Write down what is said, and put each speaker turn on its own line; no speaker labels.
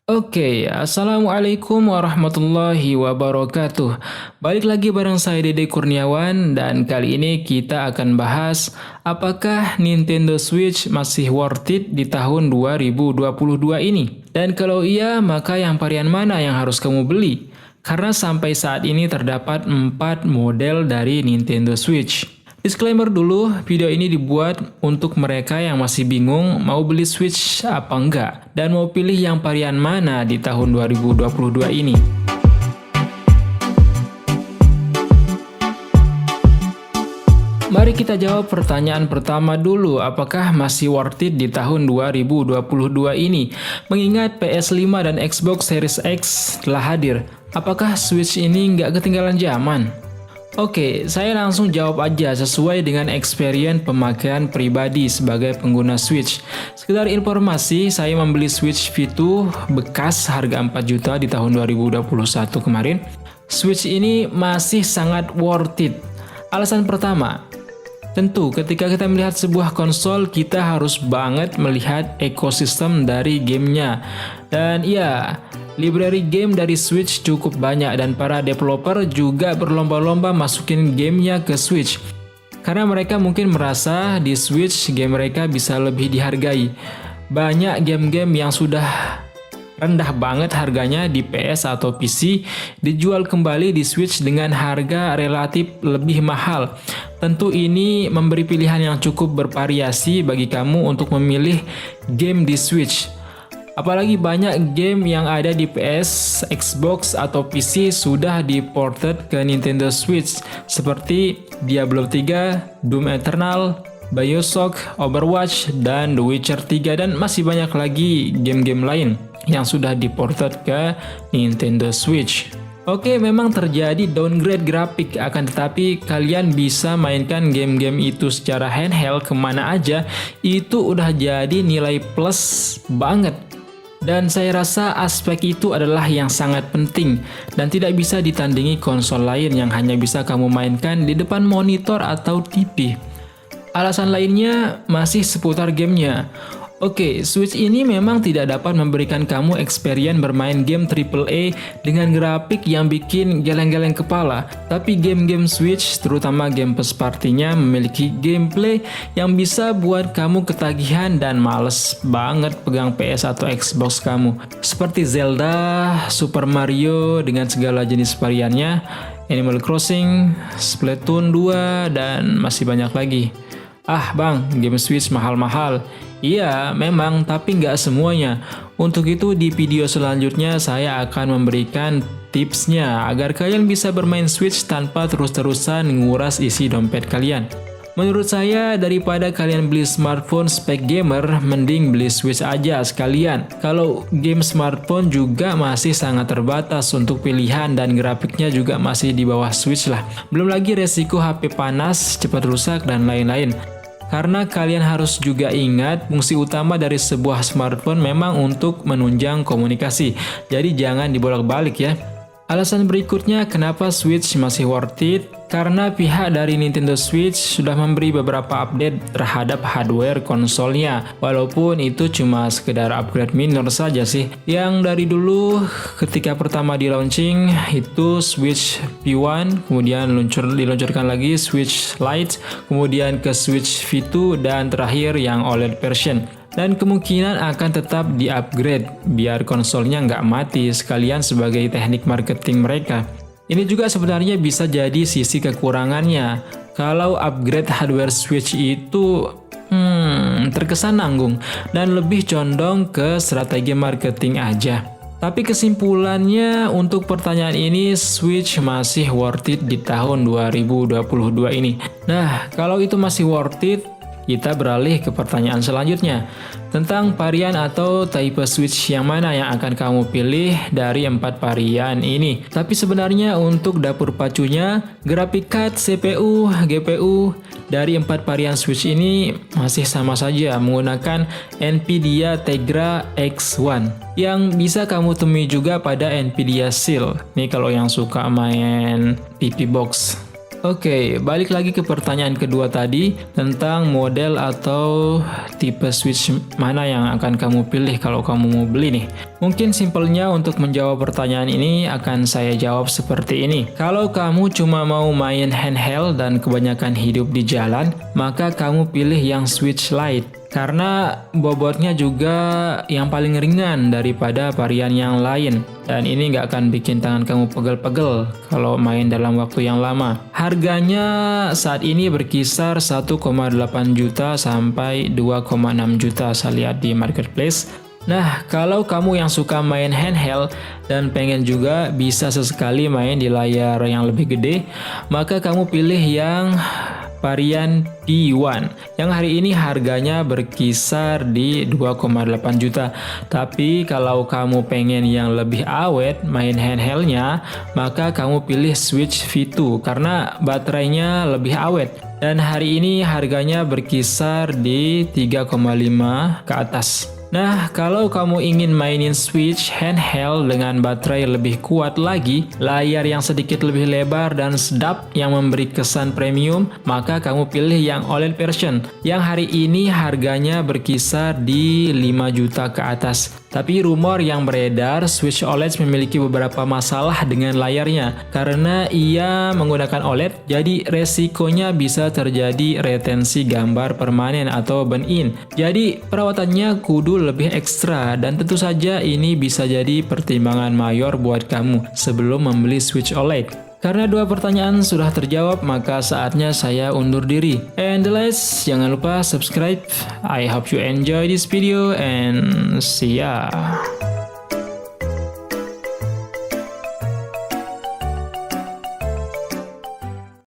Assalamualaikum warahmatullahi wabarakatuh. Balik lagi bareng saya Dede Kurniawan dan kali ini kita akan bahas apakah Nintendo Switch masih worth it di tahun 2022 ini. Dan kalau iya, maka yang varian mana yang harus kamu beli? Karena sampai saat ini terdapat 4 model dari Nintendo Switch. Disclaimer dulu, video ini dibuat untuk mereka yang masih bingung mau beli Switch apa enggak dan mau pilih yang varian mana di tahun 2022 ini. Mari kita jawab pertanyaan pertama dulu, apakah masih worth it di tahun 2022 ini? Mengingat PS5 dan Xbox Series X telah hadir, apakah Switch ini nggak ketinggalan zaman? Saya langsung jawab aja sesuai dengan experience pemakaian pribadi sebagai pengguna Switch. Sekedar informasi, saya membeli Switch V2 bekas harga 4 juta di tahun 2021 kemarin. Switch ini masih sangat worth it. Alasan pertama, tentu ketika kita melihat sebuah konsol, kita harus banget melihat ekosistem dari gamenya. Dan iya, library game dari Switch cukup banyak dan para developer juga berlomba-lomba masukin gamenya ke Switch. Karena mereka mungkin merasa di Switch game mereka bisa lebih dihargai. Banyak game-game yang sudah rendah banget harganya di PS atau PC dijual kembali di Switch dengan harga relatif lebih mahal. Tentu ini memberi pilihan yang cukup bervariasi bagi kamu untuk memilih game di Switch. Apalagi banyak game yang ada di PS, Xbox, atau PC sudah diported ke Nintendo Switch seperti Diablo 3, Doom Eternal, BioShock, Overwatch, dan The Witcher 3 dan masih banyak lagi game-game lain yang sudah diported ke Nintendo Switch. Memang terjadi downgrade grafik, akan tetapi kalian bisa mainkan game-game itu secara handheld kemana aja, itu udah jadi nilai plus banget. Dan saya rasa aspek itu adalah yang sangat penting dan tidak bisa ditandingi konsol lain yang hanya bisa kamu mainkan di depan monitor atau TV. Alasan lainnya masih seputar gamenya. Switch ini memang tidak dapat memberikan kamu experience bermain game AAA dengan grafik yang bikin geleng-geleng kepala. Tapi game-game Switch, terutama game first party-nya, memiliki gameplay yang bisa buat kamu ketagihan dan males banget pegang PS atau Xbox kamu. Seperti Zelda, Super Mario dengan segala jenis variannya, Animal Crossing, Splatoon 2, dan masih banyak lagi. Bang, game Switch mahal-mahal. Iya, memang, tapi nggak semuanya. Untuk itu, di video selanjutnya saya akan memberikan tipsnya agar kalian bisa bermain Switch tanpa terus-terusan nguras isi dompet kalian. Menurut saya, daripada kalian beli smartphone spek gamer, mending beli Switch aja sekalian. Kalau game smartphone juga masih sangat terbatas untuk pilihan dan grafiknya juga masih di bawah Switch lah. Belum lagi resiko HP panas, cepat rusak, dan lain-lain. Karena kalian harus juga ingat fungsi utama dari sebuah smartphone memang untuk menunjang komunikasi. Jadi jangan dibolak-balik ya. Alasan berikutnya kenapa Switch masih worth it? Karena pihak dari Nintendo Switch sudah memberi beberapa update terhadap hardware konsolnya. Walaupun itu cuma sekedar upgrade minor saja sih. Yang dari dulu ketika pertama di launching itu Switch V1, kemudian diluncurkan lagi Switch Lite, kemudian ke Switch V2 dan terakhir yang OLED version. Dan kemungkinan akan tetap di-upgrade biar konsolnya nggak mati sekalian sebagai teknik marketing mereka. Ini juga sebenarnya bisa jadi sisi kekurangannya. Kalau upgrade hardware Switch itu terkesan nanggung dan lebih condong ke strategi marketing aja. Tapi kesimpulannya untuk pertanyaan ini, Switch masih worth it di tahun 2022 ini. Nah, kalau itu masih worth it, kita beralih ke pertanyaan selanjutnya tentang varian atau tipe Switch yang mana yang akan kamu pilih dari 4 varian ini. Tapi sebenarnya untuk dapur pacunya, graphic card, CPU, GPU dari 4 varian Switch ini masih sama saja menggunakan Nvidia Tegra X1 yang bisa kamu temui juga pada Nvidia Shield. Nih kalau yang suka main PP Box. Oke, balik lagi ke pertanyaan kedua tadi tentang model atau tipe Switch mana yang akan kamu pilih kalau kamu mau beli nih. Mungkin simpelnya untuk menjawab pertanyaan ini akan saya jawab seperti ini. Kalau kamu cuma mau main handheld dan kebanyakan hidup di jalan, maka kamu pilih yang Switch Lite. Karena bobotnya juga yang paling ringan daripada varian yang lain. Dan ini nggak akan bikin tangan kamu pegel-pegel kalau main dalam waktu yang lama. Harganya saat ini berkisar 1,8 juta sampai 2,6 juta saya lihat di marketplace. Nah, kalau kamu yang suka main handheld dan pengen juga bisa sesekali main di layar yang lebih gede, maka kamu pilih yang varian D1 yang hari ini harganya berkisar di 2,8 juta. Tapi kalau kamu pengen yang lebih awet main handheldnya, maka kamu pilih Switch V2 karena baterainya lebih awet. Dan hari ini harganya berkisar di 3,5 ke atas. Nah, kalau kamu ingin mainin Switch handheld dengan baterai lebih kuat lagi, layar yang sedikit lebih lebar dan sedap yang memberi kesan premium, maka kamu pilih yang OLED version yang hari ini harganya berkisar di 5 juta ke atas. Tapi rumor yang beredar, Switch OLED memiliki beberapa masalah dengan layarnya. Karena ia menggunakan OLED, jadi resikonya bisa terjadi retensi gambar permanen atau burn-in. Jadi perawatannya kudu lebih ekstra dan tentu saja ini bisa jadi pertimbangan mayor buat kamu sebelum membeli Switch OLED. Karena dua pertanyaan sudah terjawab, maka saatnya saya undur diri. And the last, jangan lupa subscribe. I hope you enjoy this video and see ya.